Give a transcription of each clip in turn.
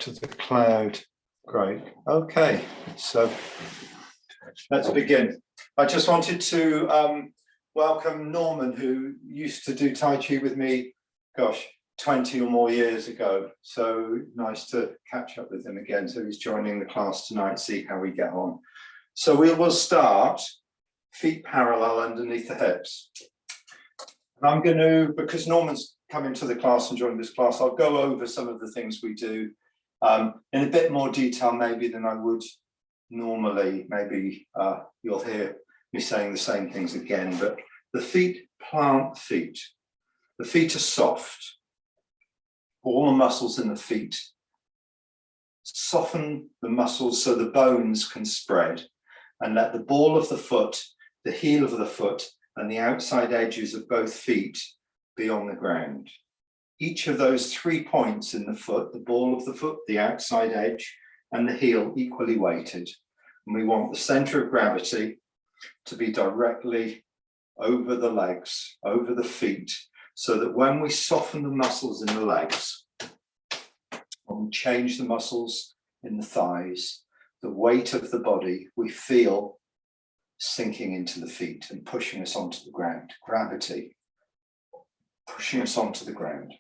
to the cloud. Great. Okay, so let's begin. I just wanted to welcome Norman, who used to do Taiji with me, gosh, 20 or more years ago. So nice to catch up with him again. So he's joining the class tonight, see how we get on. So we will start feet parallel underneath the hips. And I'm going to, because Norman's come into the class and joined this class, I'll go over some of the things we do in a bit more detail maybe than I would normally. Maybe you'll hear me saying the same things again, but the feet plant feet. The feet are soft. All the muscles in the feet soften the muscles so the bones can spread, and let the ball of the foot, the heel of the foot, and the outside edges of both feet be on the ground. Each of those 3 points in the foot, the ball of the foot, the outside edge, and the heel, equally weighted. And we want the center of gravity to be directly over the legs, over the feet, so that when we soften the muscles in the legs, when we change the muscles in the thighs, the weight of the body we feel sinking into the feet and pushing us onto the ground. Gravity pushing us onto the ground.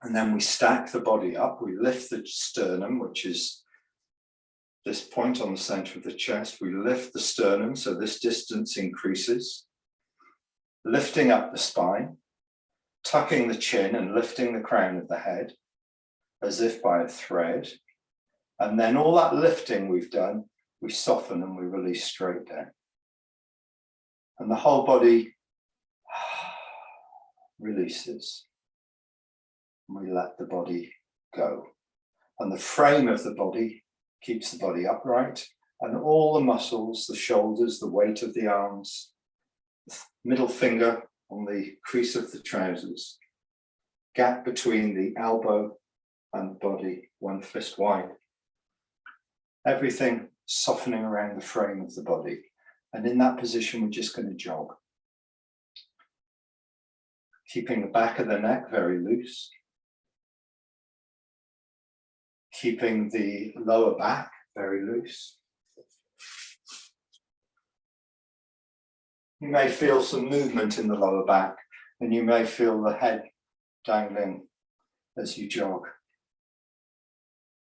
And then we stack the body up. We lift the sternum, which is this point on the center of the chest. We lift the sternum so this distance increases. Lifting up the spine, tucking the chin and lifting the crown of the head as if by a thread. And then all that lifting we've done, we soften and we release straight down. And the whole body releases. We let the body go. And the frame of the body keeps the body upright, and all the muscles, the shoulders, the weight of the arms, the middle finger on the crease of the trousers, gap between the elbow and the body, 1 fist wide. Everything softening around the frame of the body. And in that position, we're just going to jog. Keeping the back of the neck very loose. Keeping the lower back very loose. You may feel some movement in the lower back, and you may feel the head dangling as you jog.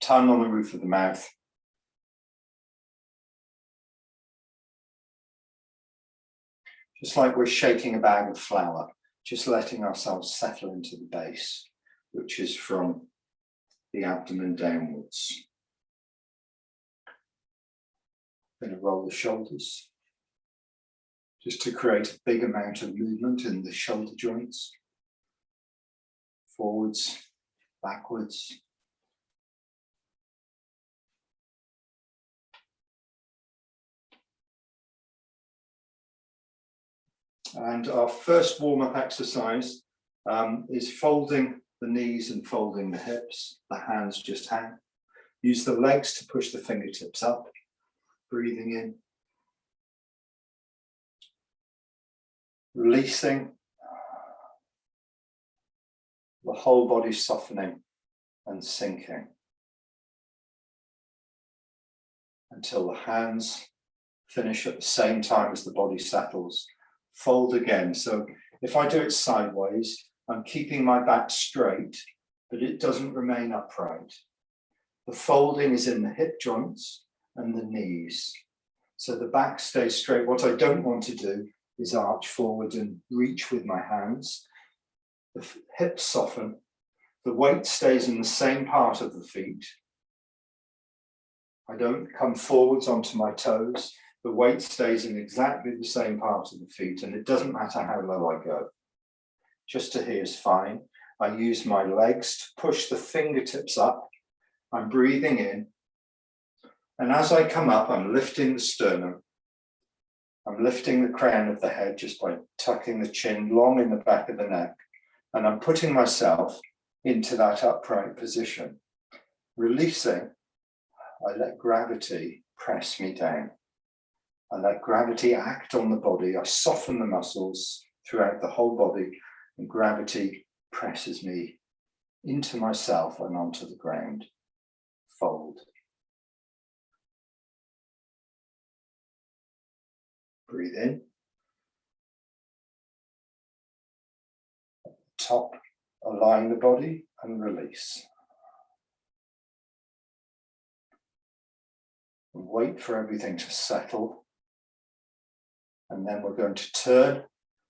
Tongue on the roof of the mouth. Just like we're shaking a bag of flour, just letting ourselves settle into the base, which is from the abdomen downwards. Going to roll the shoulders, just to create a big amount of movement in the shoulder joints. Forwards, backwards. And our first warm-up exercise is folding the knees and folding the hips. The hands just hang. Use the legs to push the fingertips up. Breathing in. Releasing. The whole body softening and sinking. Until the hands finish at the same time as the body settles. Fold again. So if I do it sideways, I'm keeping my back straight, but it doesn't remain upright. The folding is in the hip joints and the knees. So the back stays straight. What I don't want to do is arch forward and reach with my hands. The hips soften. The weight stays in the same part of the feet. I don't come forwards onto my toes. The weight stays in exactly the same part of the feet, and it doesn't matter how low I go. Just to here is fine. I use my legs to push the fingertips up. I'm breathing in. And as I come up, I'm lifting the sternum. I'm lifting the crown of the head just by tucking the chin long in the back of the neck. And I'm putting myself into that upright position. Releasing, I let gravity press me down. I let gravity act on the body. I soften the muscles throughout the whole body, and gravity presses me into myself and onto the ground. Fold. Breathe in. Top, align the body and release. Wait for everything to settle. And then we're going to turn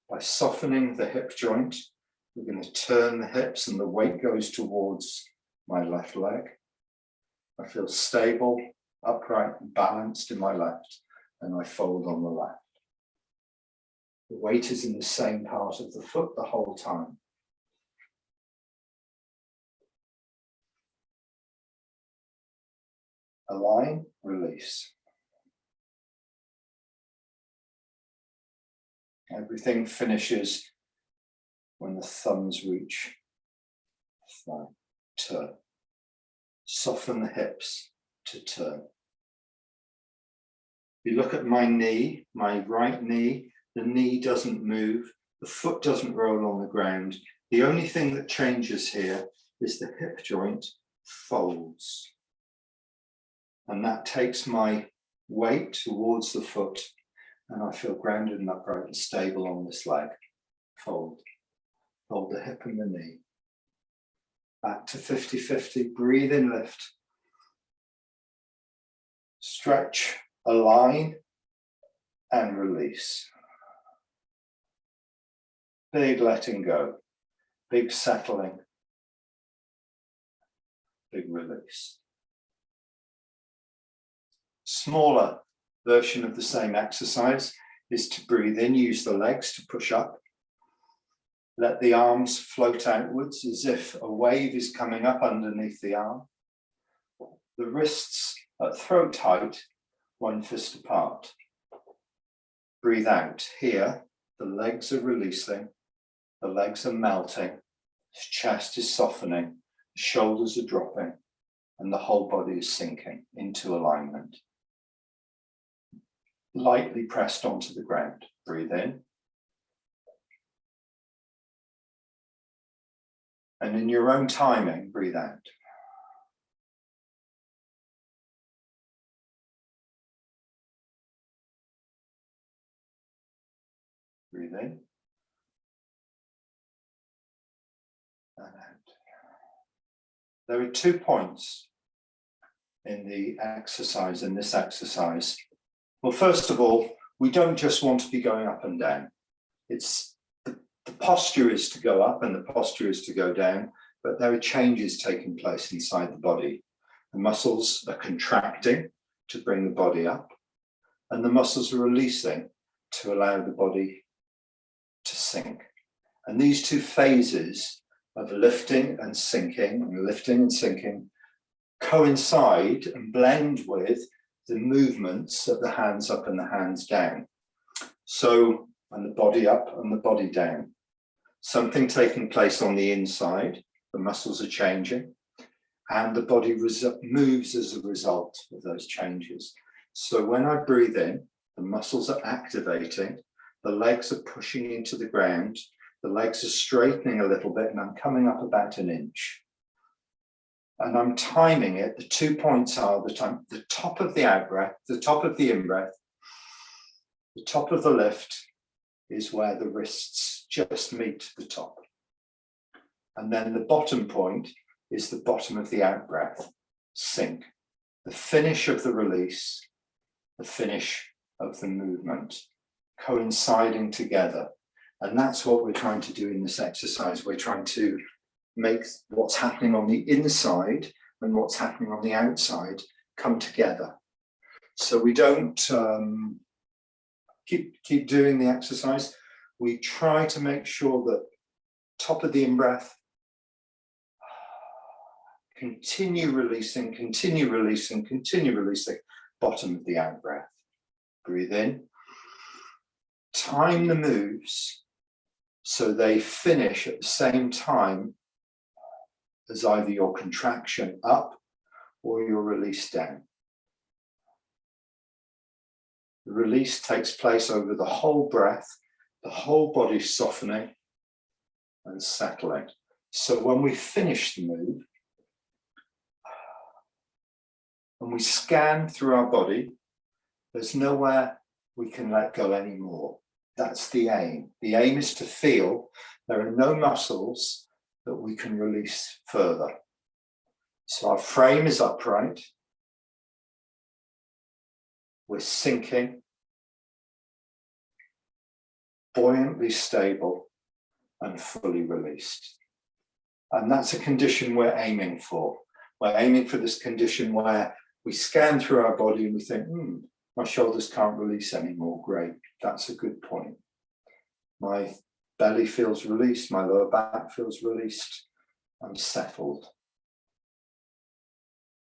by softening the hip joint. We're going to turn the hips and the weight goes towards my left leg. I feel stable, upright, and balanced in my left, and I fold on the left. The weight is in the same part of the foot the whole time. Align, release. Everything finishes when the thumbs reach the thigh. Turn. Soften the hips to turn. If you look at my knee, my right knee, the knee doesn't move, the foot doesn't roll on the ground. The only thing that changes here is the hip joint folds. And that takes my weight towards the foot, and I feel grounded and upright and stable on this leg. Fold. Fold the hip and the knee. Back to 50-50. Breathe in, lift. Stretch, align, and release. Big letting go. Big settling. Big release. Smaller version of the same exercise is to breathe in, use the legs to push up. Let the arms float outwards as if a wave is coming up underneath the arm. The wrists at throat height, one fist apart. Breathe out. Here, the legs are releasing, the legs are melting, the chest is softening, the shoulders are dropping, and the whole body is sinking into alignment. Lightly pressed onto the ground. Breathe in. And in your own timing, breathe out. Breathe in. And out. There are 2 points in the exercise, in this exercise. Well, first of all, we don't just want to be going up and down. It's the posture is to go up and the posture is to go down, but there are changes taking place inside the body. The muscles are contracting to bring the body up, and the muscles are releasing to allow the body to sink. And these 2 phases of lifting and sinking coincide and blend with the movements of the hands up and the hands down. So, and the body up and the body down. Something taking place on the inside, the muscles are changing, and the body moves as a result of those changes. So when I breathe in, the muscles are activating, the legs are pushing into the ground, the legs are straightening a little bit, and I'm coming up about an inch. And I'm timing it. The 2 points are the top of the out breath, the top of the in breath, the top of the lift is where the wrists just meet the top. And then the bottom point is the bottom of the out breath, sink. The finish of the release, the finish of the movement, coinciding together. And that's what we're trying to do in this exercise. We're trying to make what's happening on the inside and what's happening on the outside come together. So we don't keep doing the exercise. We try to make sure that top of the in-breath, continue releasing, bottom of the out-breath. Breathe in. Time the moves so they finish at the same time as either your contraction up or your release down. The release takes place over the whole breath, the whole body softening and settling. So when we finish the move, and we scan through our body, there's nowhere we can let go anymore. That's the aim. The aim is to feel there are no muscles that we can release further. So our frame is upright. We're sinking, buoyantly stable, and fully released. And that's a condition we're aiming for. We're aiming for this condition where we scan through our body and we think, my shoulders can't release anymore. Great, that's a good point. My belly feels released, my lower back feels released. I'm settled.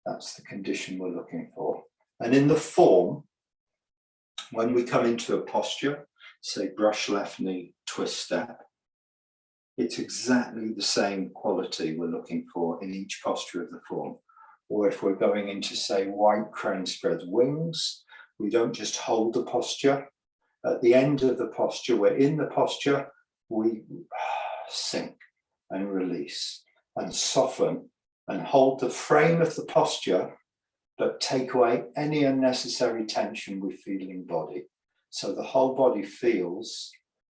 That's the condition we're looking for. And in the form, when we come into a posture, say brush left knee, twist step, it's exactly the same quality we're looking for in each posture of the form. Or if we're going into, say, white crane spread wings, we don't just hold the posture. At the end of the posture, we're in the posture, we sink and release and soften and hold the frame of the posture, but take away any unnecessary tension we feel in body. So the whole body feels,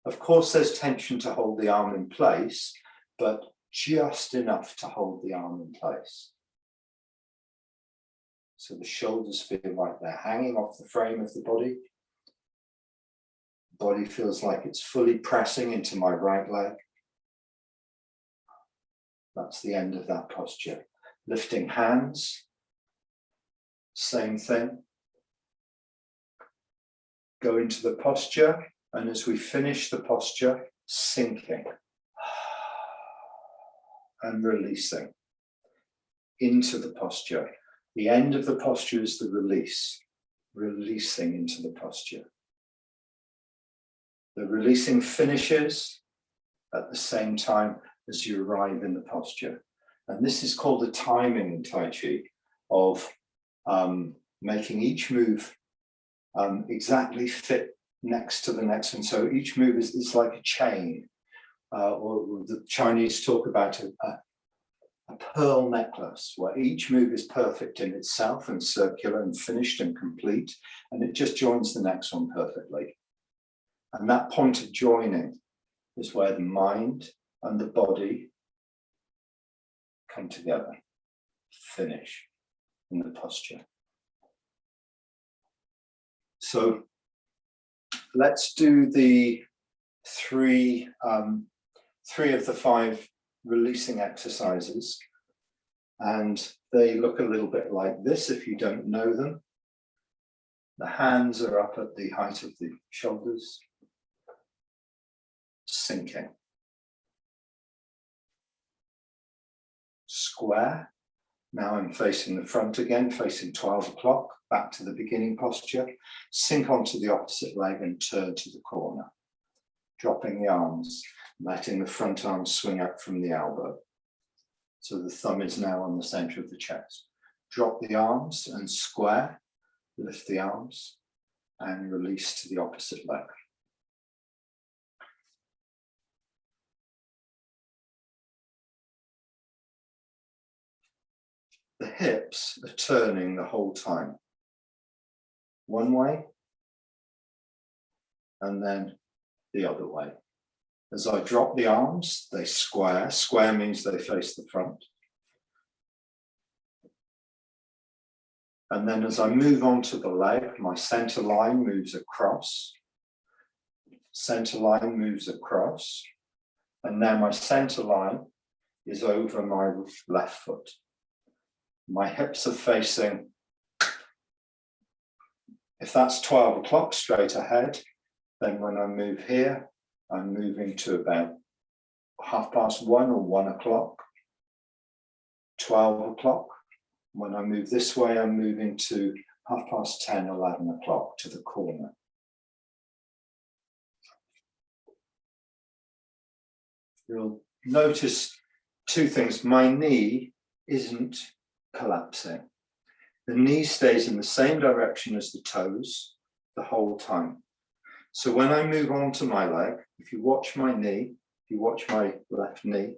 of course, there's tension to hold the arm in place, but just enough to hold the arm in place. So the shoulders feel like they're hanging off the frame of the body. The body feels like it's fully pressing into my right leg. That's the end of that posture. Lifting hands, same thing. Go into the posture, and as we finish the posture, sinking and releasing into the posture. The end of the posture is the release, releasing into the posture. The releasing finishes at the same time as you arrive in the posture. And this is called the timing in Tai Chi of making each move exactly fit next to the next one. So each move is like a chain, or the Chinese talk about a pearl necklace, where each move is perfect in itself and circular and finished and complete, and it just joins the next one perfectly. And that point of joining is where the mind and the body come together, finish in the posture. So let's do the three of the 5 releasing exercises. And they look a little bit like this if you don't know them. The hands are up at the height of the shoulders, sinking. Square. Now I'm facing the front again, facing 12 o'clock, back to the beginning posture. Sink onto the opposite leg and turn to the corner. Dropping the arms, letting the front arm swing up from the elbow. So the thumb is now on the center of the chest. Drop the arms and square, lift the arms and release to the opposite leg. The hips are turning the whole time. One way and then the other way. As I drop the arms, they square. Square means they face the front. And then as I move on to the leg, my center line moves across. Center line moves across. And now my center line is over my left foot. My hips are facing, if that's 12 o'clock straight ahead, then when I move here, I'm moving to about 1:30 or 1 o'clock, 12 o'clock. When I move this way, I'm moving to 10:30, 11 o'clock to the corner. You'll notice 2 things. My knee isn't collapsing. The knee stays in the same direction as the toes the whole time. So when I move on to my leg, if you watch my knee, if you watch my left knee,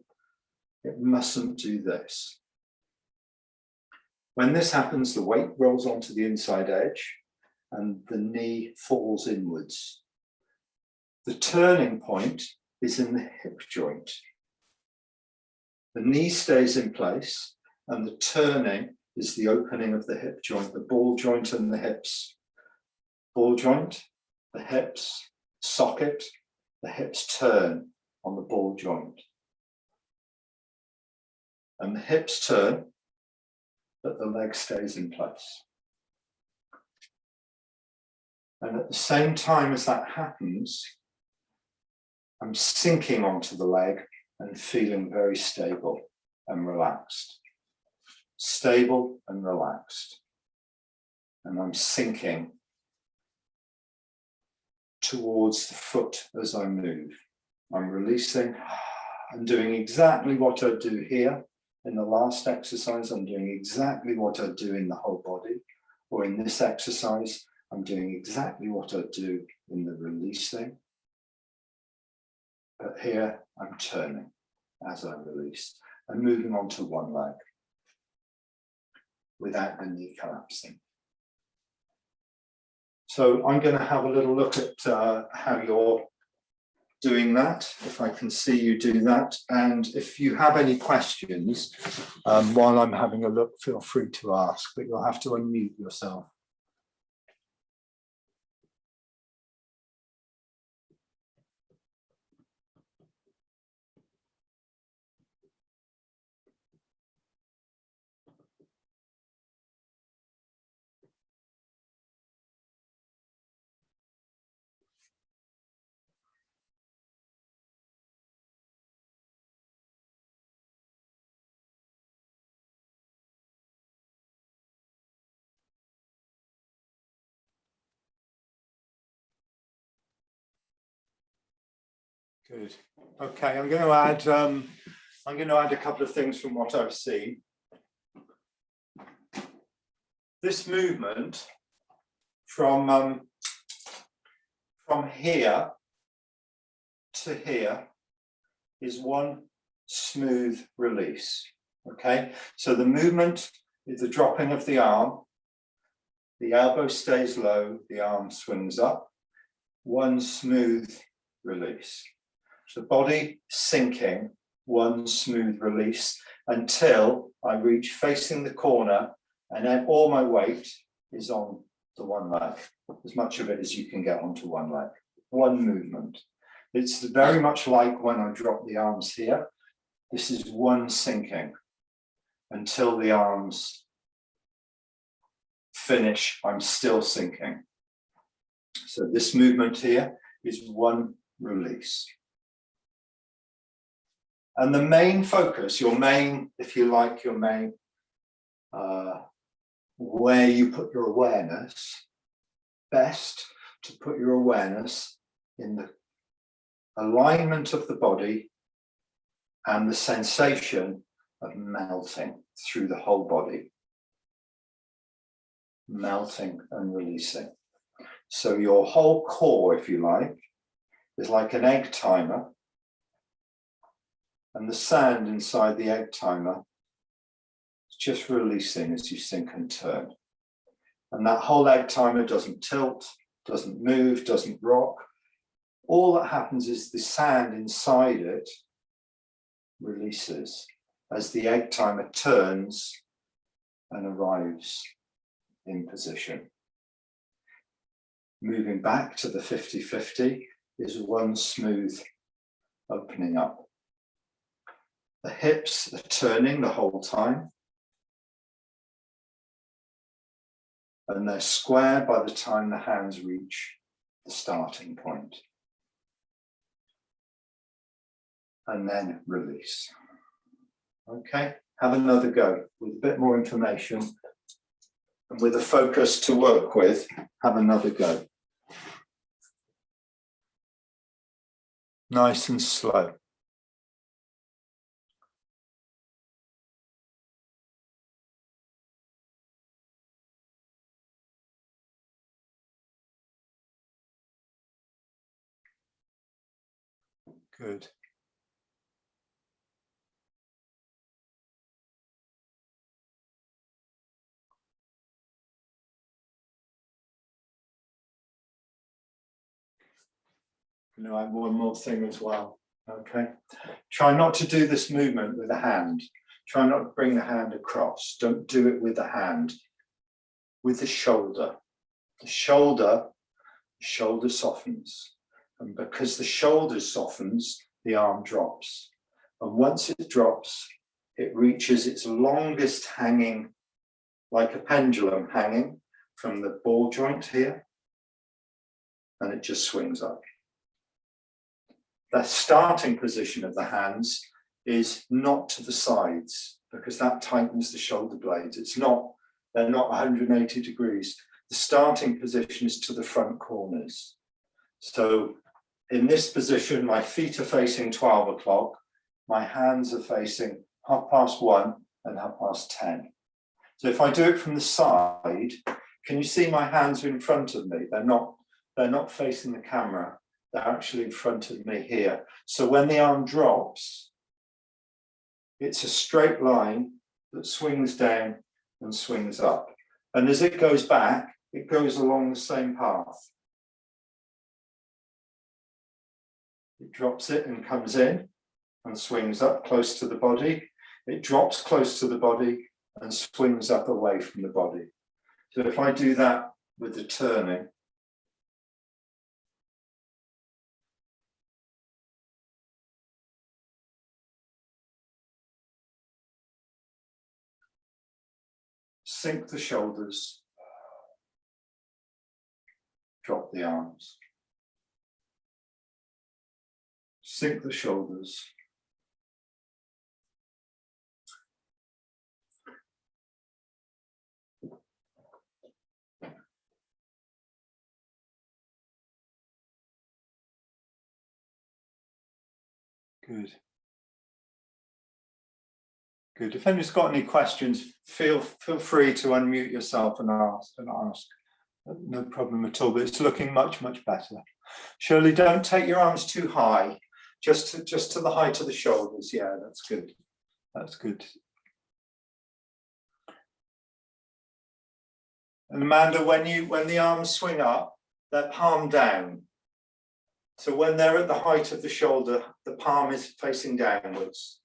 It mustn't do this. When this happens, the weight rolls onto the inside edge and the knee falls inwards. The turning point is in the hip joint. The knee stays in place and the turning is the opening of the hip joint, the ball joint and the hips. Ball joint, the hips, socket, the hips turn on the ball joint. And the hips turn, but the leg stays in place. And at the same time as that happens, I'm sinking onto the leg and feeling very stable and relaxed. Stable and relaxed. And I'm sinking towards the foot as I move. I'm releasing. I'm doing exactly what I do here in the last exercise. I'm doing exactly what I do in the whole body. Or in this exercise, I'm doing exactly what I do in the releasing. But here I'm turning as I release and moving on to one leg without the knee collapsing. So I'm going to have a little look at how you're doing that, if I can see you do that. And if you have any questions while I'm having a look, feel free to ask, but you'll have to unmute yourself. Good. Okay, I'm going to add a couple of things from what I've seen. This movement from here to here is one smooth release. Okay, so the movement is the dropping of the arm, the elbow stays low, the arm swings up, one smooth release. The body sinking, one smooth release until I reach facing the corner and then all my weight is on the one leg, as much of it as you can get onto one leg. One movement. It's very much like when I drop the arms here. This is one sinking until the arms finish, I'm still sinking. So this movement here is one release. And the main focus, your main, if you like, your main, where you put your awareness, best to put your awareness in the alignment of the body and the sensation of melting through the whole body. Melting and releasing. So your whole core, if you like, is like an egg timer. And the sand inside the egg timer is just releasing as you sink and turn. And that whole egg timer doesn't tilt, doesn't move, doesn't rock. All that happens is the sand inside it releases as the egg timer turns and arrives in position. Moving back to the 50-50 is one smooth opening up. The hips are turning the whole time. And they're square by the time the hands reach the starting point. And then release. Okay, have another go with a bit more information and with a focus to work with, have another go. Nice and slow. Good. I'm going to add one more thing as well. Okay. Try not to do this movement with the hand. Try not to bring the hand across. Don't do it with the hand. With the shoulder. The shoulder softens. And because the shoulder softens, the arm drops. And once it drops, it reaches its longest hanging, like a pendulum hanging from the ball joint here. And it just swings up. The starting position of the hands is not to the sides, because that tightens the shoulder blades. They're not 180 degrees. The starting position is to the front corners. So in this position, my feet are facing 12 o'clock. My hands are facing 1:30 and 10:30. So if I do it from the side, can you see my hands are in front of me? They're not facing the camera. They're actually in front of me here. So when the arm drops, it's a straight line that swings down and swings up. And as it goes back, it goes along the same path. It drops it and comes in and swings up close to the body. It drops close to the body and swings up away from the body. So if I do that with the turning, sink the shoulders, drop the arms. Sink the shoulders. Good. Good. If anyone's got any questions, feel free to unmute yourself and ask. No problem at all, but it's looking much, much better. Shirley, don't take your arms too high, just to the height of the shoulders. Yeah, that's good. That's good. And Amanda, when the arms swing up, they're palm down. So when they're at the height of the shoulder, the palm is facing downwards.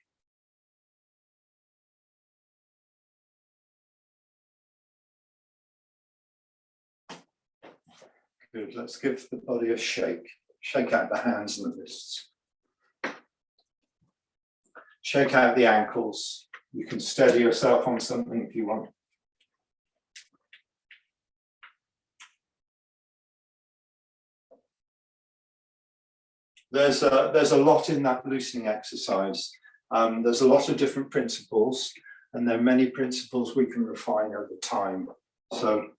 Good. Let's give the body a shake. Shake out the hands and the wrists. Shake out the ankles. You can steady yourself on something if you want. There's a lot in that loosening exercise. There's a lot of different principles, and there are many principles we can refine over time. So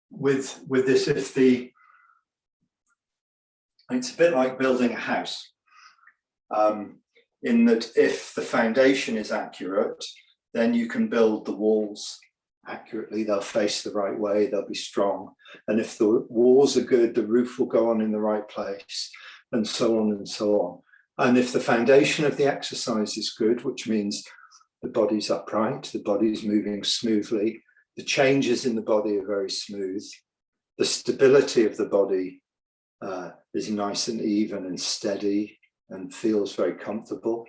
with this, it's a bit like building a house, in that if the foundation is accurate, then you can build the walls accurately. They'll face the right way, they'll be strong. And if the walls are good, the roof will go on in the right place, and so on and so on. And if the foundation of the exercise is good, which means the body's upright, the body's moving smoothly, the changes in the body are very smooth, the stability of the body is nice and even and steady and feels very comfortable,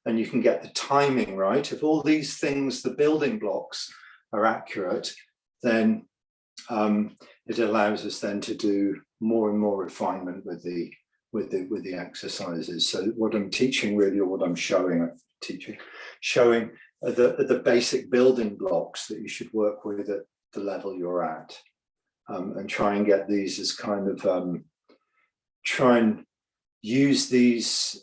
and you can get the timing right. If all these things, the building blocks, are accurate, then it allows us then to do more and more refinement with the exercises. So what I'm teaching really, or what I'm showing the basic building blocks that you should work with at the level you're at, and try and get these as kind of try and use these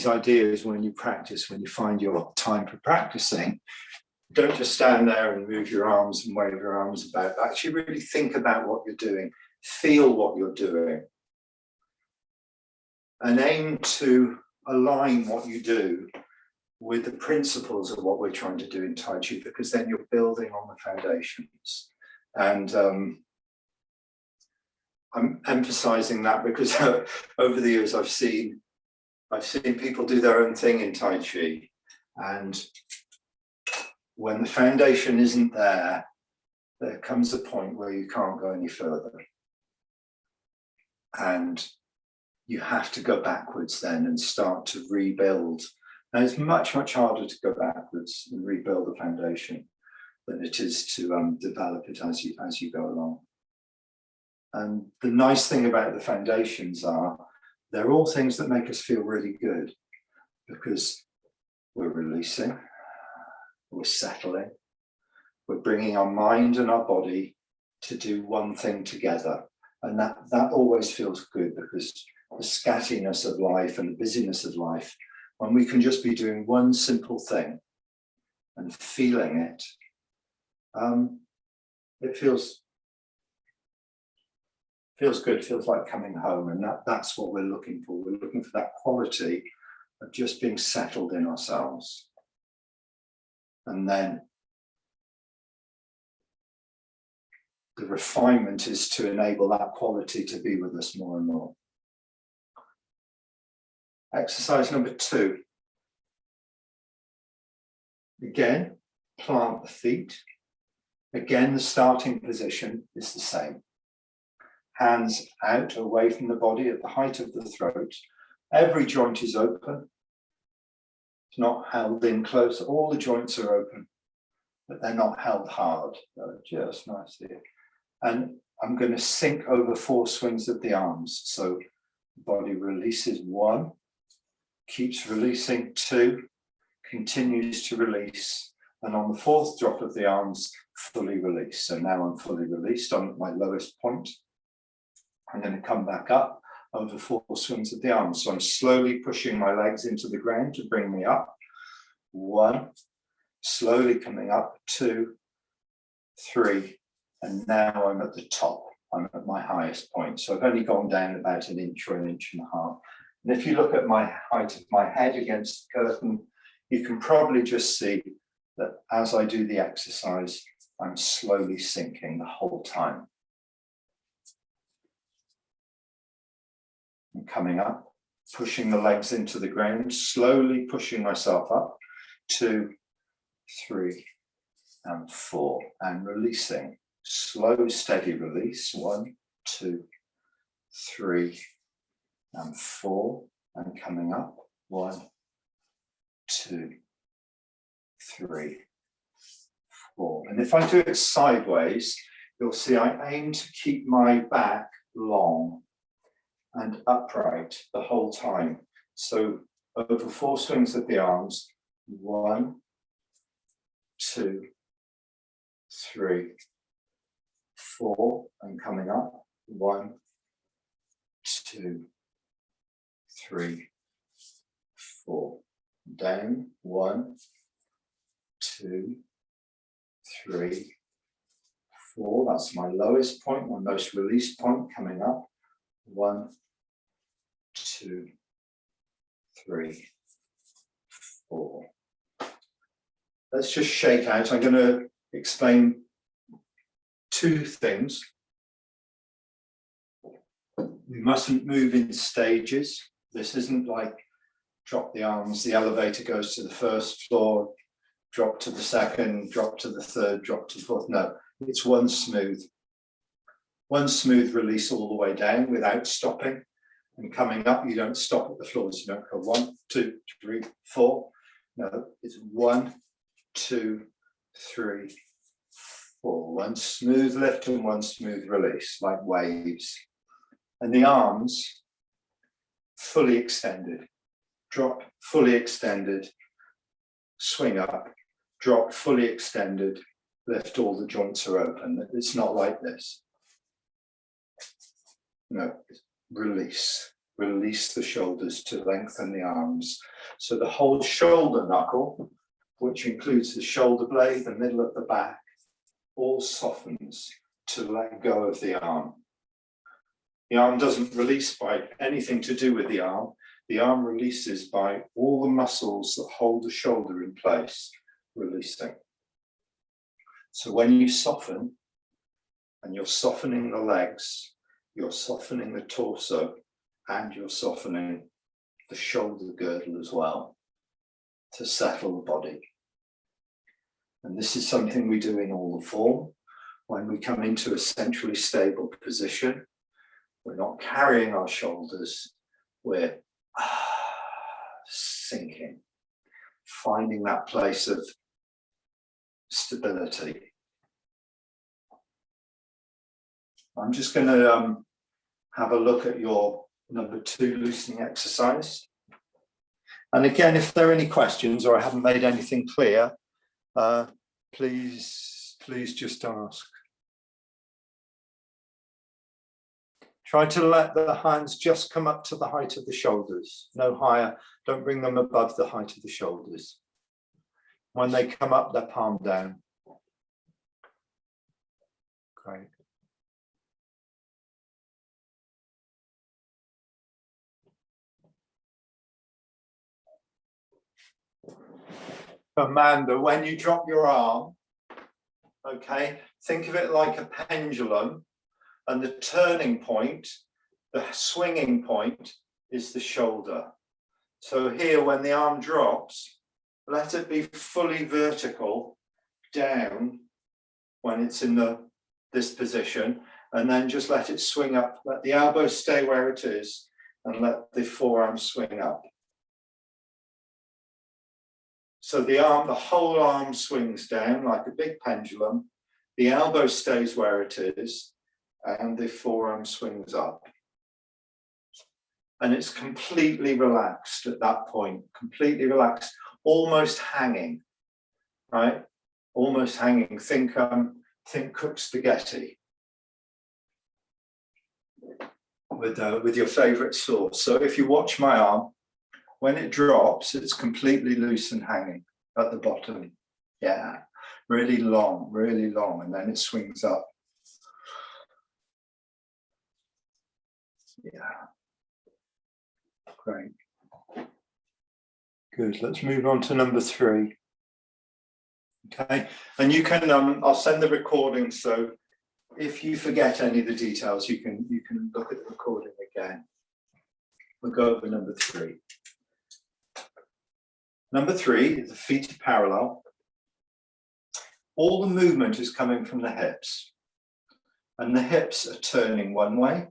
ideas when you practice, when you find your time for practicing. Don't just stand there and move your arms and wave your arms about. Actually really think about what you're doing, feel what you're doing, and aim to align what you do with the principles of what we're trying to do in Taiji, because then you're building on the foundations. And I'm emphasizing that because over the years I've seen people do their own thing in Tai Chi, and when the foundation isn't there, there comes a point where you can't go any further. And you have to go backwards then and start to rebuild. Now it's much, much harder to go backwards and rebuild the foundation than it is to develop it as you go along. And the nice thing about the foundations are, they're all things that make us feel really good, because we're releasing, we're settling, we're bringing our mind and our body to do one thing together. And that always feels good, because the scattiness of life and the busyness of life, when we can just be doing one simple thing and feeling it, it feels good, feels like coming home. And that's what we're looking for. We're looking for that quality of just being settled in ourselves. And then the refinement is to enable that quality to be with us more and more. Exercise number 2. Again, plant the feet. Again, the starting position is the same. Hands out, away from the body at the height of the throat. Every joint is open. It's not held in close. All the joints are open, but they're not held hard. They're just nice here. And I'm going to sink over 4 swings of the arms. So the body releases 1, keeps releasing 2, continues to release. And on the 4th drop of the arms, fully release. So now I'm fully released. I'm at my lowest point. I'm going to come back up over 4 swings of the arms. So I'm slowly pushing my legs into the ground to bring me up. 1, slowly coming up, 2, 3, and now I'm at the top. I'm at my highest point. So I've only gone down about an inch or an inch and a half. And if you look at my height of my head against the curtain, you can probably just see that as I do the exercise, I'm slowly sinking the whole time. I'm coming up, pushing the legs into the ground, slowly pushing myself up, 2, 3, and 4, and releasing. Slow, steady release, 1, 2, 3, and 4, and coming up, 1, 2, 3, 4. And if I do it sideways, you'll see I aim to keep my back long and upright the whole time. So over 4 swings of the arms, 1, 2, 3, 4, and coming up, 1, 2, 3, 4. Down, 1, 2, 3, 4. That's my lowest point, my most released point. Coming up, 1, 2, 3, 4. Let's just shake out. I'm going to explain 2 things. We mustn't move in stages. This isn't like drop the arms, the elevator goes to the 1st floor, drop to the 2nd, drop to the 3rd, drop to the 4th. No, it's one smooth release all the way down without stopping. And coming up, you don't stop at the floors. You don't go 1, 2, 3, 4. No, it's 1, 2, 3, 4. One smooth lift and one smooth release, like waves. And the arms fully extended. Drop, fully extended. Swing up, drop, fully extended. Lift, all the joints are open. It's not like this. No, release. Release the shoulders to lengthen the arms. So the whole shoulder knuckle, which includes the shoulder blade, the middle of the back, all softens to let go of the arm. The arm doesn't release by anything to do with the arm. The arm releases by all the muscles that hold the shoulder in place, releasing. So when you soften, and you're softening the legs, you're softening the torso, and you're softening the shoulder girdle as well to settle the body. And this is something we do in all the form. When we come into a centrally stable position, we're not carrying our shoulders, we're sinking, finding that place of stability. I'm just going to have a look at your number 2 loosening exercise. And again, if there are any questions or I haven't made anything clear, please just ask. Try to let the hands just come up to the height of the shoulders, no higher. Don't bring them above the height of the shoulders. When they come up, they're palm down. Great. Amanda, when you drop your arm, okay, think of it like a pendulum, and the turning point, the swinging point, is the shoulder. So here, when the arm drops, let it be fully vertical down when it's in this position, and then just let it swing up. Let the elbow stay where it is, and let the forearm swing up. So the whole arm swings down like a big pendulum. The elbow stays where it is, and the forearm swings up. And it's completely relaxed at that point, completely relaxed, almost hanging, right? Almost hanging. Think cooked spaghetti with your favorite sauce. So if you watch my arm, when it drops, it's completely loose and hanging at the bottom. Yeah, really long, and then it swings up. Yeah, great. Good, let's move on to number 3. Okay, and you can, I'll send the recording, so if you forget any of the details, you can look at the recording again. We'll go over number 3. Number 3, the feet are parallel. All the movement is coming from the hips, and the hips are turning one way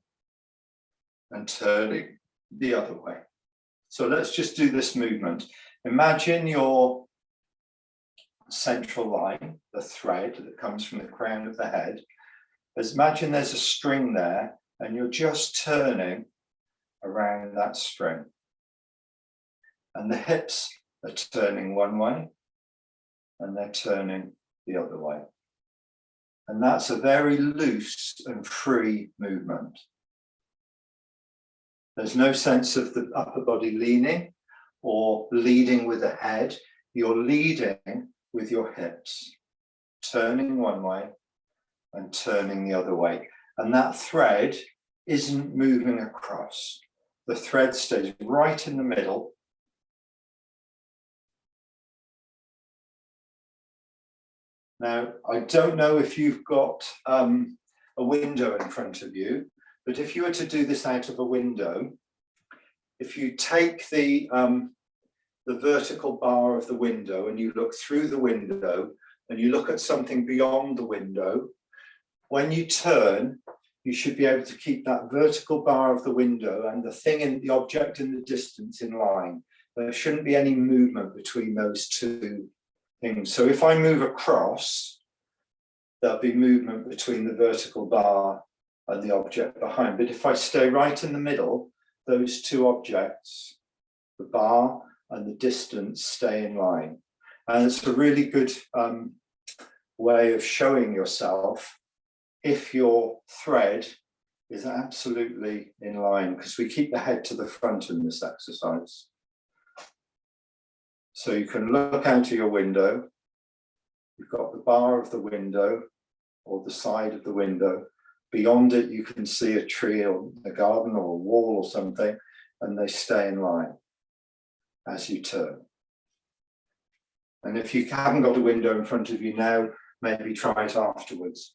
and turning the other way. So let's just do this movement. Imagine your central line, the thread that comes from the crown of the head. Imagine there's a string there, and you're just turning around that string. And the hips are turning one way, and they're turning the other way. And that's a very loose and free movement. There's no sense of the upper body leaning or leading with the head. You're leading with your hips, turning one way and turning the other way. And that thread isn't moving across. The thread stays right in the middle. Now, I don't know if you've got a window in front of you, but if you were to do this out of a window, if you take the vertical bar of the window and you look through the window and you look at something beyond the window, when you turn, you should be able to keep that vertical bar of the window and the object in the distance in line. There shouldn't be any movement between those two things. So if I move across, there'll be movement between the vertical bar and the object behind. But if I stay right in the middle, those two objects, the bar and the distance, stay in line. And it's a really good way of showing yourself if your thread is absolutely in line, because we keep the head to the front in this exercise. So you can look out of your window, you've got the bar of the window or the side of the window. Beyond it, you can see a tree or a garden or a wall or something, and they stay in line as you turn. And if you haven't got a window in front of you now, maybe try it afterwards.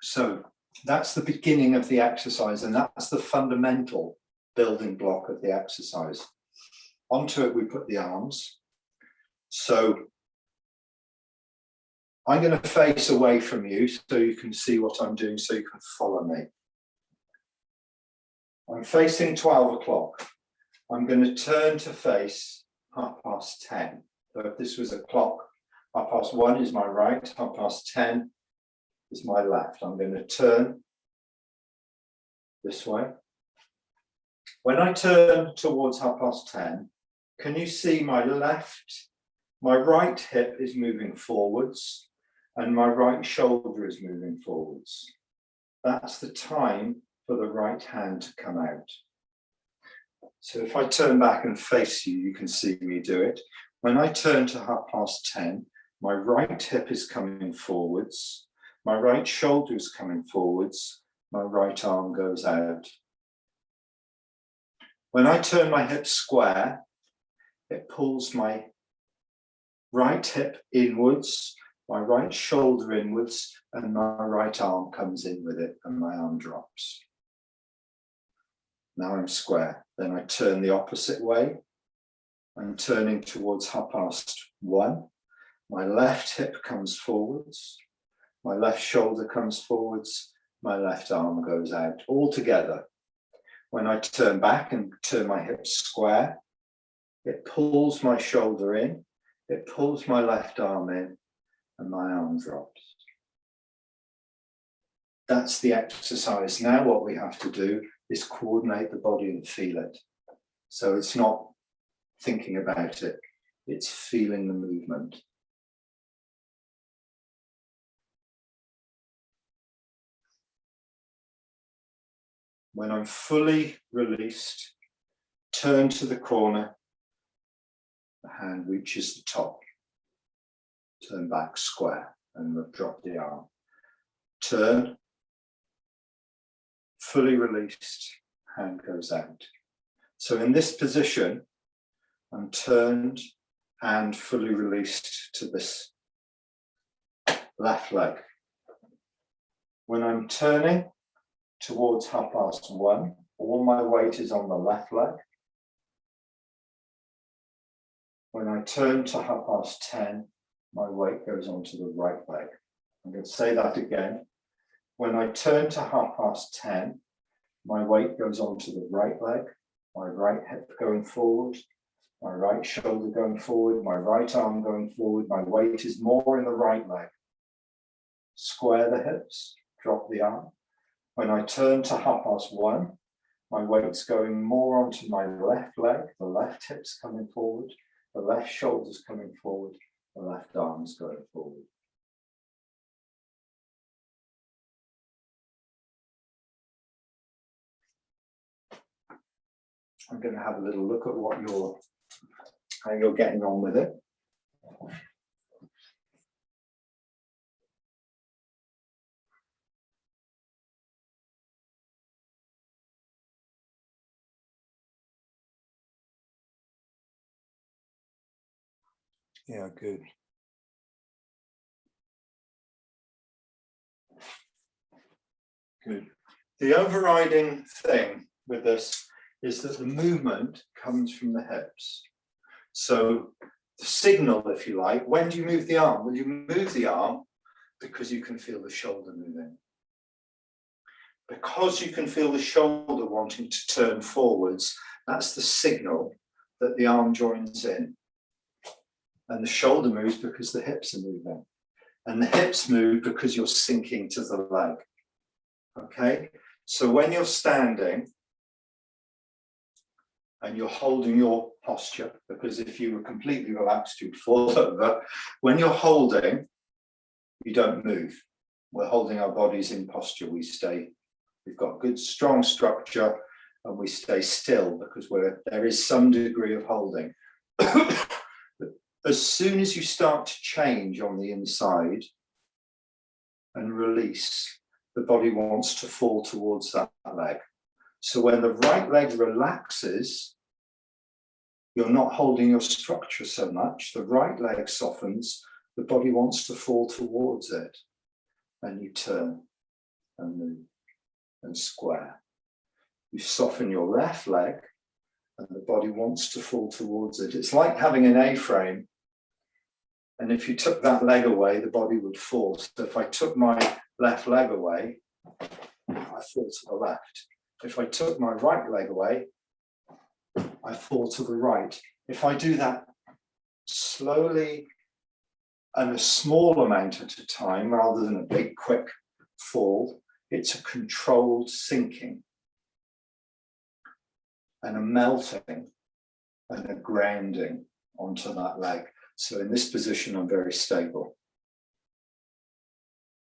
So that's the beginning of the exercise, and that's the fundamental building block of the exercise. Onto it, we put the arms. So I'm going to face away from you so you can see what I'm doing, so you can follow me. I'm facing 12 o'clock. I'm going to turn to face 10:30. So if this was a clock, 1:30 is my right, 10:30 is my left. I'm going to turn this way. When I turn towards 10:30, can you see my right hip is moving forwards and my right shoulder is moving forwards. That's the time for the right hand to come out. So if I turn back and face you, you can see me do it. When I turn to 10:30, my right hip is coming forwards, my right shoulder is coming forwards, my right arm goes out. When I turn my hip square, it pulls my right hip inwards, my right shoulder inwards, and my right arm comes in with it, and my arm drops. Now I'm square. Then I turn the opposite way. I'm turning towards 1:30. My left hip comes forwards, my left shoulder comes forwards, my left arm goes out, all together. When I turn back and turn my hips square, it pulls my shoulder in, it pulls my left arm in, and my arm drops. That's the exercise. Now what we have to do is coordinate the body and feel it. So it's not thinking about it, it's feeling the movement. When I'm fully released, turn to the corner, the hand reaches the top. Turn back square and drop the arm. Turn, fully released, hand goes out. So in this position, I'm turned and fully released to this left leg. When I'm turning towards 1:30, all my weight is on the left leg. When I turn to 10:30, my weight goes onto the right leg. I'm going to say that again. When I turn to 10:30, my weight goes onto the right leg, my right hip going forward, my right shoulder going forward, my right arm going forward. My weight is more in the right leg. Square the hips, drop the arm. When I turn to 1:30, my weight's going more onto my left leg, the left hip's coming forward, the left shoulder's coming forward, the left arm's going forward. I'm going to have a little look at how you're getting on with it. Yeah, good. Good. The overriding thing with this is that the movement comes from the hips. So the signal, if you like, when do you move the arm? Well, you move the arm because you can feel the shoulder moving. Because you can feel the shoulder wanting to turn forwards, that's the signal that the arm joins in. And the shoulder moves because the hips are moving. And the hips move because you're sinking to the leg. Okay? So when you're standing and you're holding your posture, because if you were completely relaxed, you'd fall over. When you're holding, you don't move. We're holding our bodies in posture. We've got good, strong structure, and we stay still because there is some degree of holding. As soon as you start to change on the inside and release, the body wants to fall towards that leg. So when the right leg relaxes, you're not holding your structure so much. The right leg softens, the body wants to fall towards it. And you turn and move and square. You soften your left leg and the body wants to fall towards it. It's like having an A-frame And if you took that leg away, the body would fall. So if I took my left leg away, I fall to the left. If I took my right leg away, I fall to the right. If I do that slowly and a small amount at a time, rather than a big, quick fall, it's a controlled sinking and a melting and a grounding onto that leg. So in this position, I'm very stable.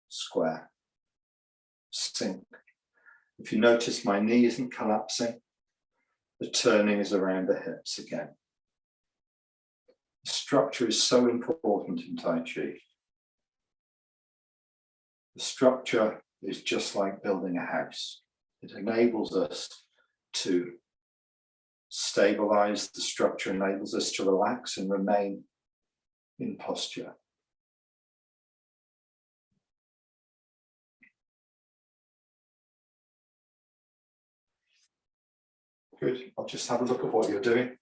Square. Sink. If you notice, my knee isn't collapsing. The turning is around the hips again. The structure is so important in Tai Chi. The structure is just like building a house. It enables us to stabilize. The structure enables us to relax and remain in posture. Good. I'll just have a look at what you're doing.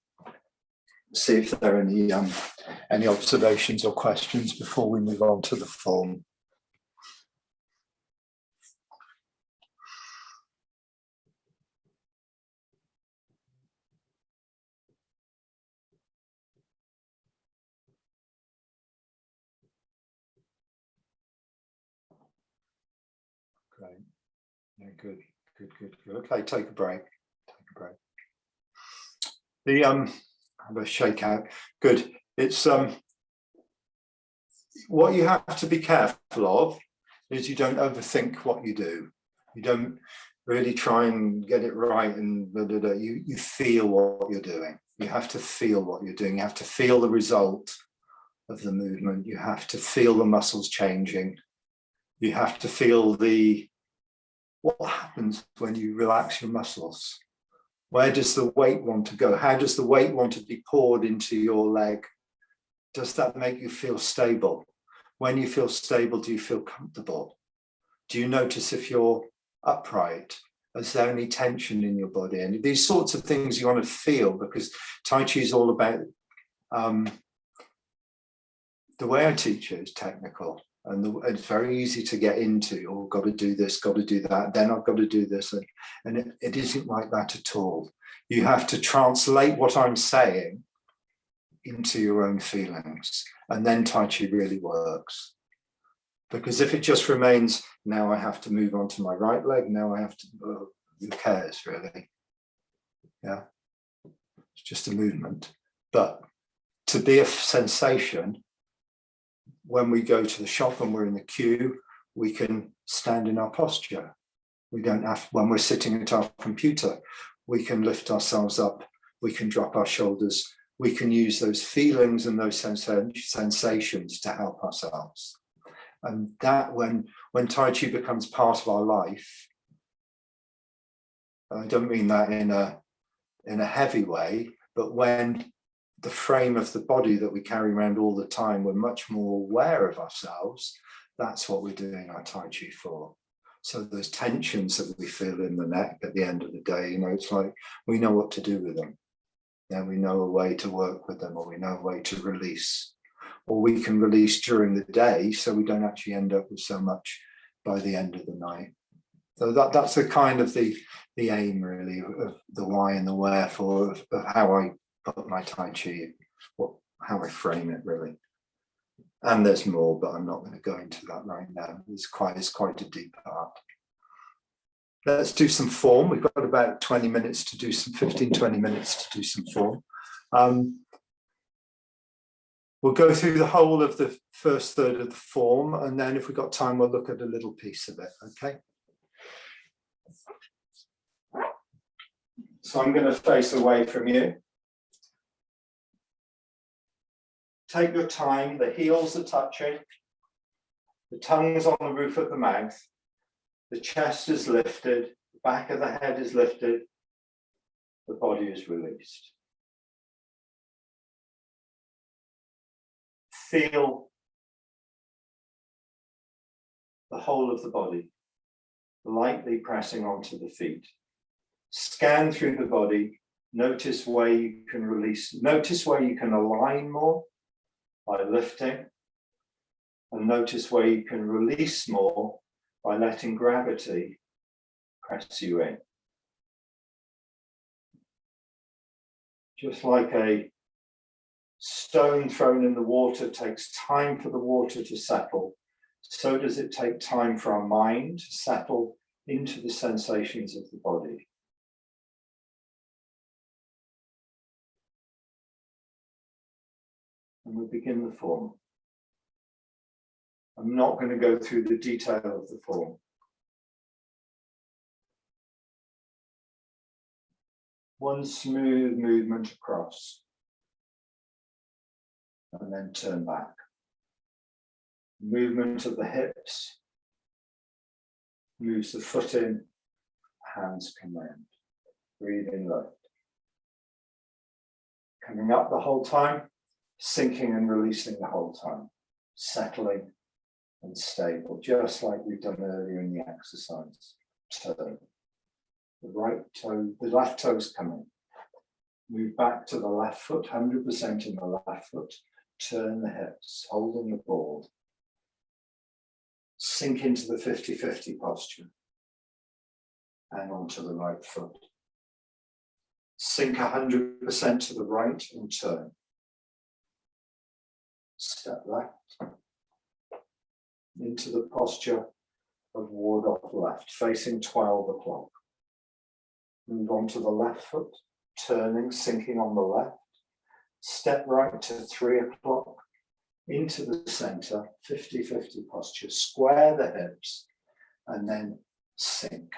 See if there are any observations or questions before we move on to the form. Great. Yeah, good. Okay, take a break. Have a shake out. Good. It's what you have to be careful of is you don't overthink what you do. You don't really try and get it right and you feel what you're doing. You have to feel what you're doing. You have to feel the result of the movement. You have to feel the muscles changing. You have to feel what happens when you relax your muscles. Where does the weight want to go? How does the weight want to be poured into your leg? Does that make you feel stable? When you feel stable, do you feel comfortable? Do you notice if you're upright? Is there any tension in your body? And these sorts of things you want to feel, because Tai Chi is all about, the way I teach it is technical. And it's very easy to get into, oh, got to do this, got to do that, then I've got to do this. And it isn't like that at all. You have to translate what I'm saying into your own feelings. And then Tai Chi really works. Because if it just remains, now I have to move on to my right leg, now I have to, who cares really? Yeah, it's just a movement. But to be a sensation, when we go to the shop and we're in the queue, we can stand in our posture. We don't have, when we're sitting at our computer, we can lift ourselves up, we can drop our shoulders, we can use those feelings and those sensations to help ourselves. And that when Tai Chi becomes part of our life, I don't mean that in a heavy way, but when the frame of the body that we carry around all the time, we're much more aware of ourselves. That's what we're doing our Tai Chi for. So those tensions that we feel in the neck at the end of the day, it's like we know what to do with them. Then we know a way to work with them, or we know a way to release, or we can release during the day so we don't actually end up with so much by the end of the night. So that's the kind of the aim really of the why and the wherefore of how I put my Tai Chi, how I frame it really. And there's more, but I'm not going to go into that right now. It's quite a deep part. Let's do some form. We've got about 20 minutes to do some, 15-20 minutes to do some form. We'll go through the whole of the first third of the form, and then if we've got time, we'll look at a little piece of it, okay? So I'm going to face away from you. Take your time, the heels are touching, the tongue's on the roof of the mouth, the chest is lifted, the back of the head is lifted, the body is released. Feel the whole of the body lightly pressing onto the feet. Scan through the body, notice where you can release, notice where you can align more by lifting, And notice where you can release more by letting gravity press you in. Just like a stone thrown in the water takes time for the water to settle, so does it take time for our mind to settle into the sensations of the body. And we begin the form. I'm not going to go through the detail of the form. One smooth movement across, and then turn back. Movement of the hips, moves the foot in, hands come round. Breathe in light. Coming up the whole time, sinking and releasing the whole time, settling and stable, just like we've done earlier in the exercise. Turn. The right toe, the left toes coming. Move back to the left foot, 100% in the left foot. Turn the hips, holding the ball. Sink into the 50-50 posture. And onto the right foot. Sink 100% to the right and turn. Step left. Into the posture of ward off left, facing 12 o'clock. Move on to the left foot, turning, sinking on the left. Step right to 3 o'clock, into the center, 50-50 posture. Square the hips, and then sink.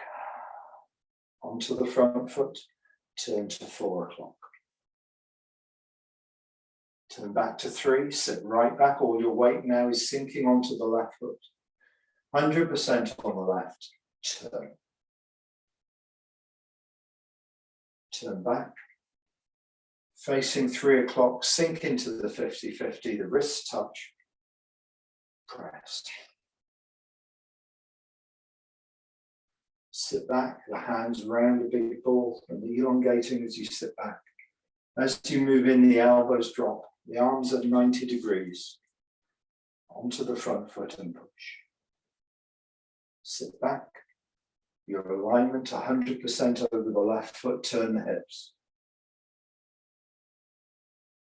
Onto the front foot, turn to 4 o'clock. Turn back to 3, sit right back. All your weight now is sinking onto the left foot. 100% on the left, turn. Turn back. Facing 3 o'clock, sink into the 50-50, the wrists touch, press. Sit back, the hands round a big ball and elongating as you sit back. As you move in, the elbows drop, the arms at 90 degrees, onto the front foot and push. Sit back, your alignment 100% over the left foot, turn the hips.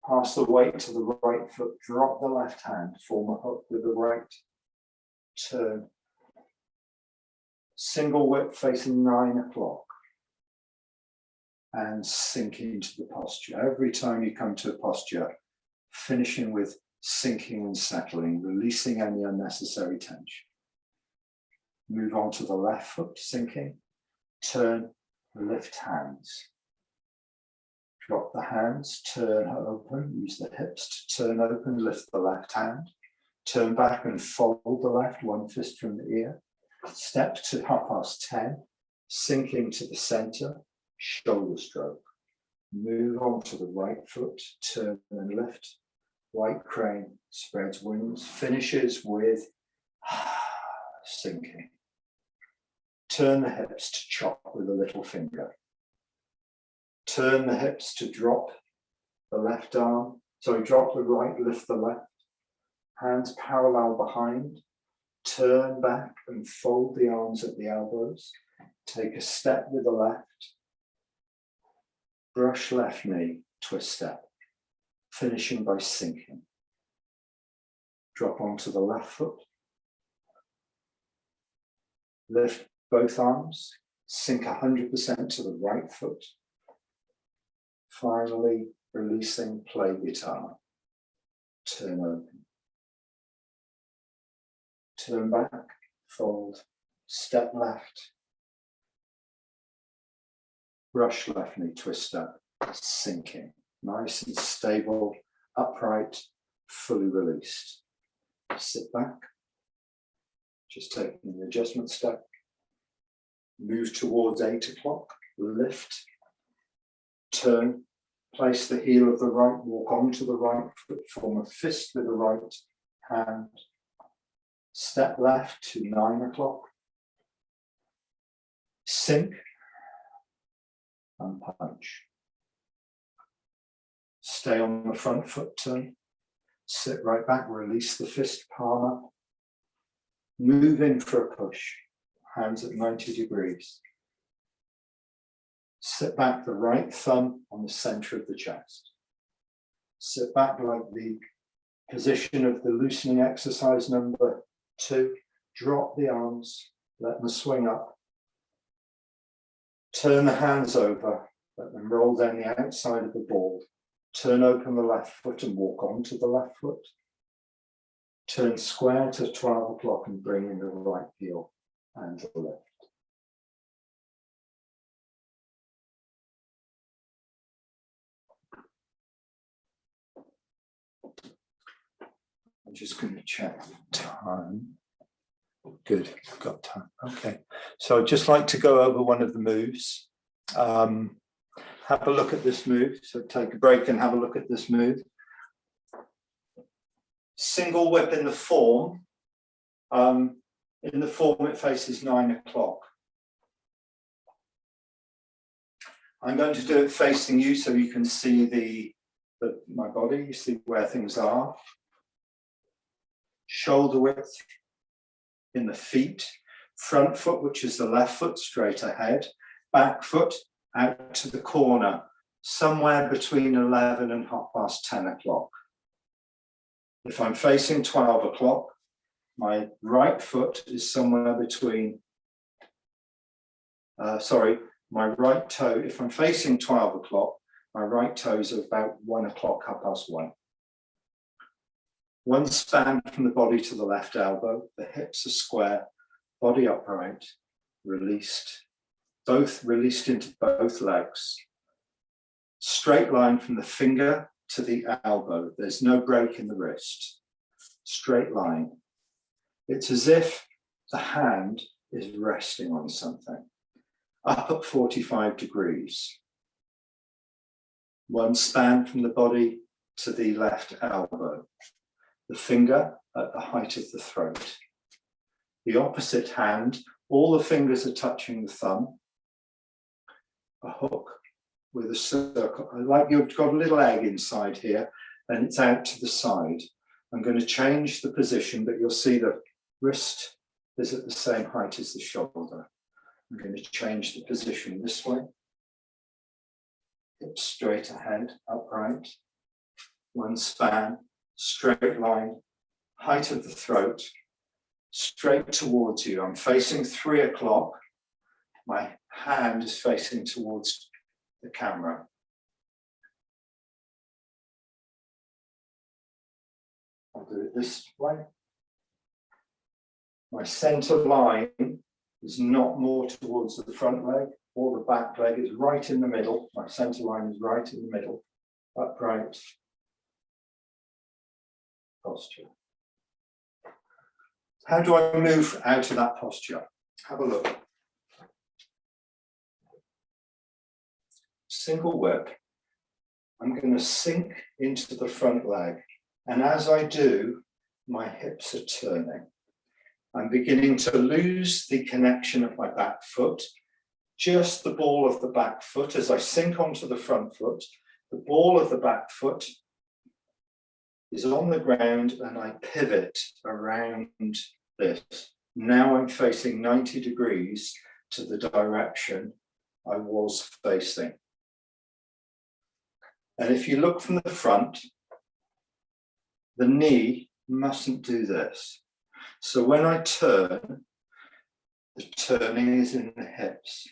Pass the weight to the right foot, drop the left hand, form a hook with the right, turn. Single whip facing 9 o'clock. And sink into the posture. Every time you come to a posture, finishing with sinking and settling, releasing any unnecessary tension. Move on to the left foot, sinking, turn, lift hands. Drop the hands, turn open, use the hips to turn open, lift the left hand, turn back and fold the left, one fist from the ear. Step to 10:30, sinking to the center, shoulder stroke. Move on to the right foot, turn and lift. Right crane, spreads wings, finishes with sinking. Turn the hips to chop with a little finger. Turn the hips to drop the left arm. Drop the right, lift the left. Hands parallel behind. Turn back and fold the arms at the elbows. Take a step with the left. Brush left knee, twist step. Finishing by sinking. Drop onto the left foot. Lift both arms. Sink 100% to the right foot. Finally, releasing, play guitar. Turn open. Turn back, fold, step left. Brush left knee, twist step, sinking. Nice and stable, upright, fully released. Sit back. Just taking the adjustment step. Move towards 8 o'clock, lift. Turn, place the heel of the right, walk onto the right foot, form a fist with the right hand. Step left to 9 o'clock. Sink and punch. Stay on the front foot turn. Sit right back, release the fist palm up. Move in for a push, hands at 90 degrees. Sit back, the right thumb on the center of the chest. Sit back like the position of the loosening exercise number 2. Drop the arms, let them swing up. Turn the hands over, let them roll down the outside of the ball. Turn open the left foot and walk onto the left foot. Turn square to 12 o'clock and bring in the right heel and the left. I'm just going to check the time. Good, got time. Okay, so I'd just like to go over one of the moves. Have a look at this move. So take a break and have a look at this move. Single whip in the form. In the form, it faces 9 o'clock. I'm going to do it facing you so you can see my body, you see where things are. Shoulder width in the feet, front foot, which is the left foot, straight ahead, back foot out to the corner, somewhere between 11 and 10 o'clock. If I'm facing 12 o'clock, my right foot is somewhere between, my right toe, if I'm facing 12 o'clock, my right toes are about 1 o'clock, 1:30. One span from the body to the left elbow, the hips are square, body upright, released, both released into both legs. Straight line from the finger to the elbow. There's no break in the wrist. Straight line. It's as if the hand is resting on something. Up at 45 degrees. One span from the body to the left elbow. The finger at the height of the throat. The opposite hand, all the fingers are touching the thumb. A hook with a circle, like you've got a little egg inside here, and it's out to the side. I'm going to change the position, but you'll see the wrist is at the same height as the shoulder. I'm going to change the position this way. Hips straight ahead, upright. One span. Straight line, height of the throat, straight towards you. I'm facing 3 o'clock. My hand is facing towards the camera. I'll do it this way. My center line is not more towards the front leg or the back leg. It's right in the middle. My center line is right in the middle, upright. Posture. How do I move out of that posture? Have a look. Single whip. I'm going to sink into the front leg. And as I do, my hips are turning. I'm beginning to lose the connection of my back foot. Just the ball of the back foot. As I sink onto the front foot, the ball of the back foot is on the ground and I pivot around this. Now I'm facing 90 degrees to the direction I was facing. And if you look from the front, the knee mustn't do this. So when I turn, the turning is in the hips.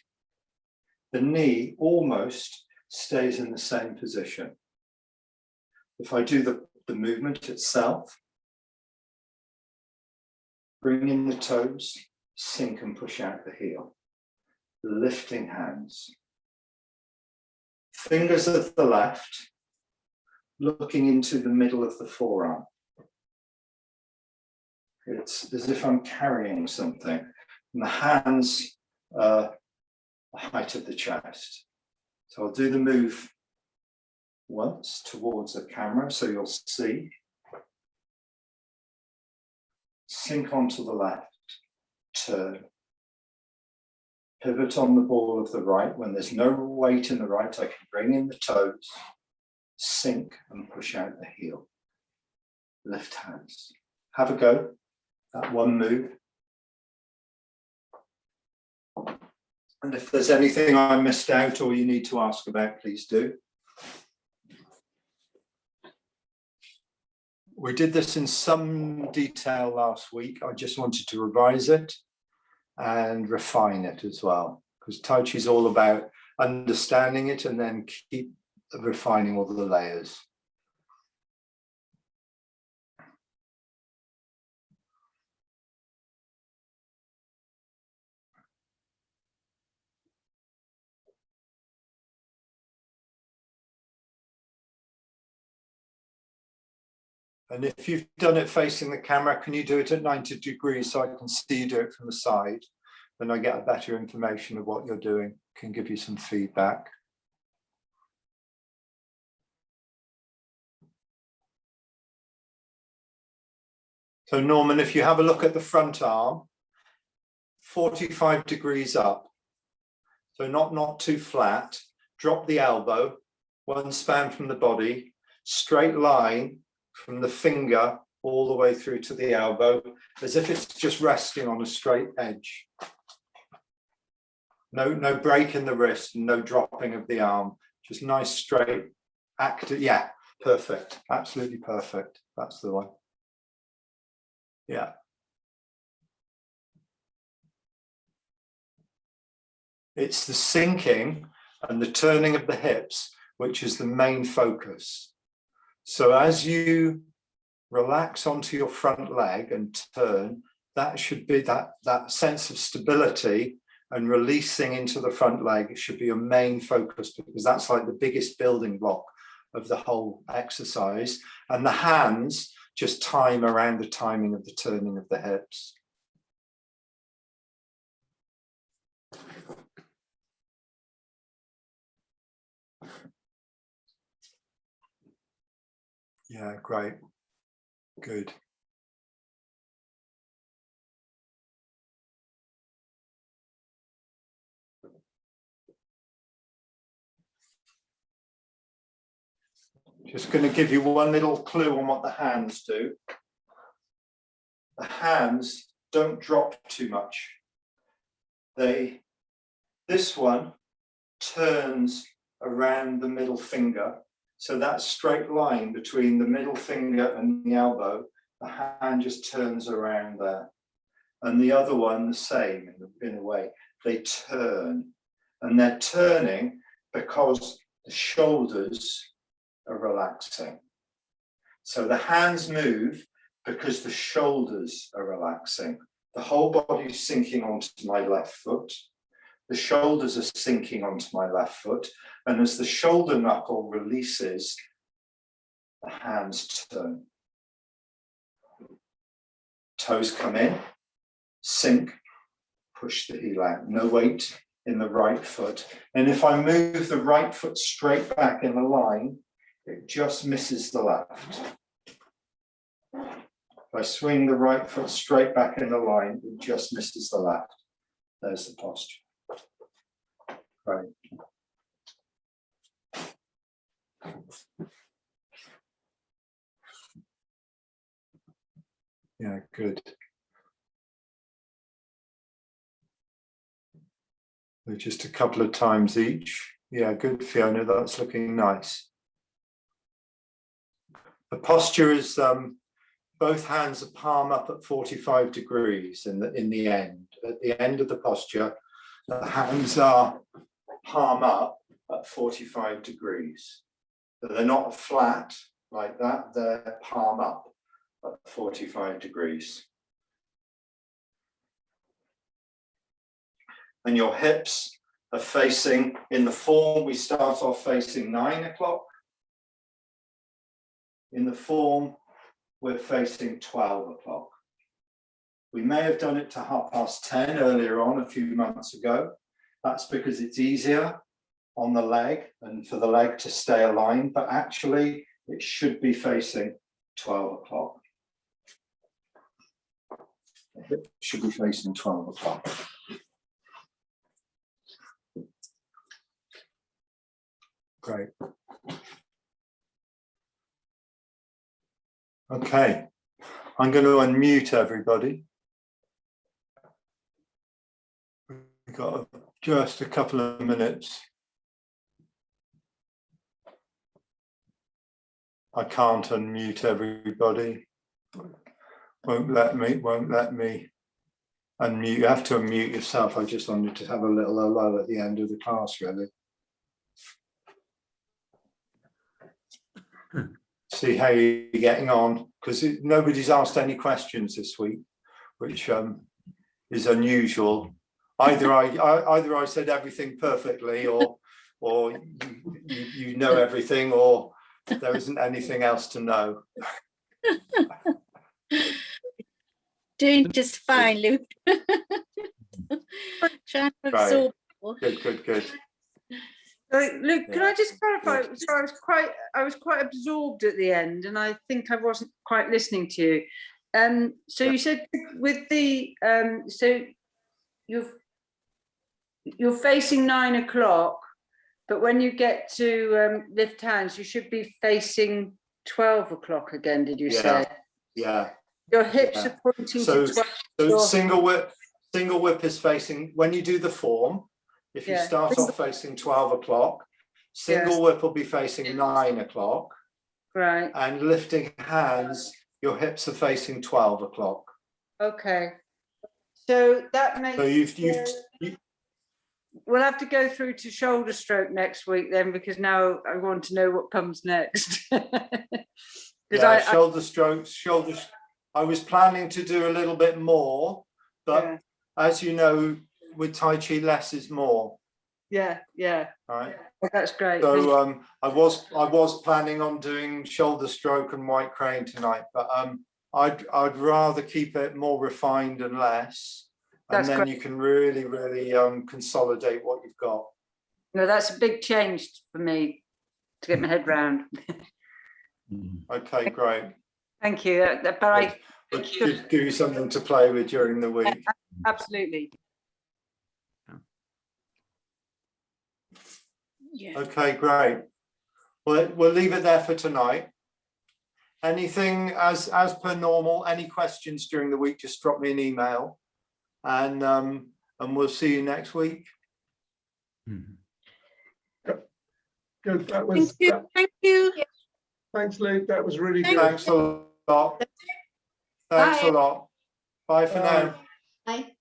The knee almost stays in the same position. If I do the movement itself, bring in the toes, sink and push out the heel. Lifting hands. Fingers of the left, looking into the middle of the forearm. It's as if I'm carrying something. And the hands are the height of the chest. So I'll do the move once towards the camera so you'll see. Sink onto the left, turn. Pivot on the ball of the right. When there's no weight in the right, I can bring in the toes, sink and push out the heel. lift hands. Have a go, that one move. And if there's anything I missed out or you need to ask about, please do. We did this in some detail last week. I just wanted to revise it and refine it as well, because Tai Chi is all about understanding it and then keep refining all the layers. And if you've done it facing the camera, can you do it at 90 degrees so I can see you do it from the side? Then I get a better information of what you're doing, can give you some feedback. So Norman, if you have a look at the front arm, 45 degrees up. So not too flat. Drop the elbow, one span from the body, straight line from the finger all the way through to the elbow, as if it's just resting on a straight edge. No break in the wrist, no dropping of the arm, just nice straight active. Yeah, perfect, absolutely perfect. That's the one. Yeah. It's the sinking and the turning of the hips, which is the main focus. So as you relax onto your front leg and turn, that should be that sense of stability and releasing into the front leg. It should be your main focus, because that's like the biggest building block of the whole exercise. And the hands just time around the timing of the turning of the hips. Yeah, great. Good. Just going to give you one little clue on what the hands do. The hands don't drop too much. This one turns around the middle finger. So that straight line between the middle finger and the elbow, the hand just turns around there. And the other one, the same in a way. They turn. And they're turning because the shoulders are relaxing. So the hands move because the shoulders are relaxing. The whole body is sinking onto my left foot. The shoulders are sinking onto my left foot. And as the shoulder knuckle releases, the hands turn. Toes come in, sink, push the heel out. No weight in the right foot. And if I move the right foot straight back in the line, it just misses the left. If I swing the right foot straight back in the line, it just misses the left. There's the posture. Right. Yeah, good. Just a couple of times each. Yeah, good, Fiona. That's looking nice. The posture is both hands are palm up at 45 degrees in the end. At the end of the posture, the hands are palm up at 45 degrees. So they're not flat like that, they're palm up at 45 degrees. And your hips are facing, in the form, we start off facing 9 o'clock. In the form, we're facing 12 o'clock. We may have done it to 10:30 earlier on a few months ago. That's because it's easier on the leg and for the leg to stay aligned, but actually it should be facing 12 o'clock. It should be facing 12 o'clock. Great. Okay, I'm going to unmute everybody. We've got just a couple of minutes. I can't unmute everybody. Won't let me unmute. You have to unmute yourself. I just wanted to have a little hello at the end of the class, really. See how you're getting on, because nobody's asked any questions this week, which is unusual. Either I said everything perfectly, or you know everything, or there isn't anything else to know. Doing just fine, Luke. Trying to absorb. Good. Luke, can I just clarify? Good. So I was quite absorbed at the end, and I think I wasn't quite listening to you. So you said with the so you're facing 9 o'clock, but when you get to lift hands, you should be facing 12 o'clock again. Did you say? Yeah. Your hips are pointing to 12. So single whip is facing, when you do the form, if you start off facing 12 o'clock, single whip will be facing 9 o'clock. Right. And lifting hands, your hips are facing 12 o'clock. Okay. So that makes. So we'll have to go through to shoulder stroke next week then, because now I want to know what comes next. Shoulder strokes, I was planning to do a little bit more, but as you know, with Tai Chi, less is more. Yeah. Right. That's great. So I was planning on doing shoulder stroke and white crane tonight, but I'd rather keep it more refined and less, and then you can really consolidate what you've got. No, that's a big change for me to get my head round. Okay, great. Thank you. But give you something to play with during the week. Absolutely. Yeah. Okay, great. Well, we'll leave it there for tonight. Anything as per normal, any questions during the week, just drop me an email, and we'll see you next week. Good. That was. Thank you. Thanks, Luke. That was really good. Thanks a lot. Thanks a lot. Bye for now. Bye.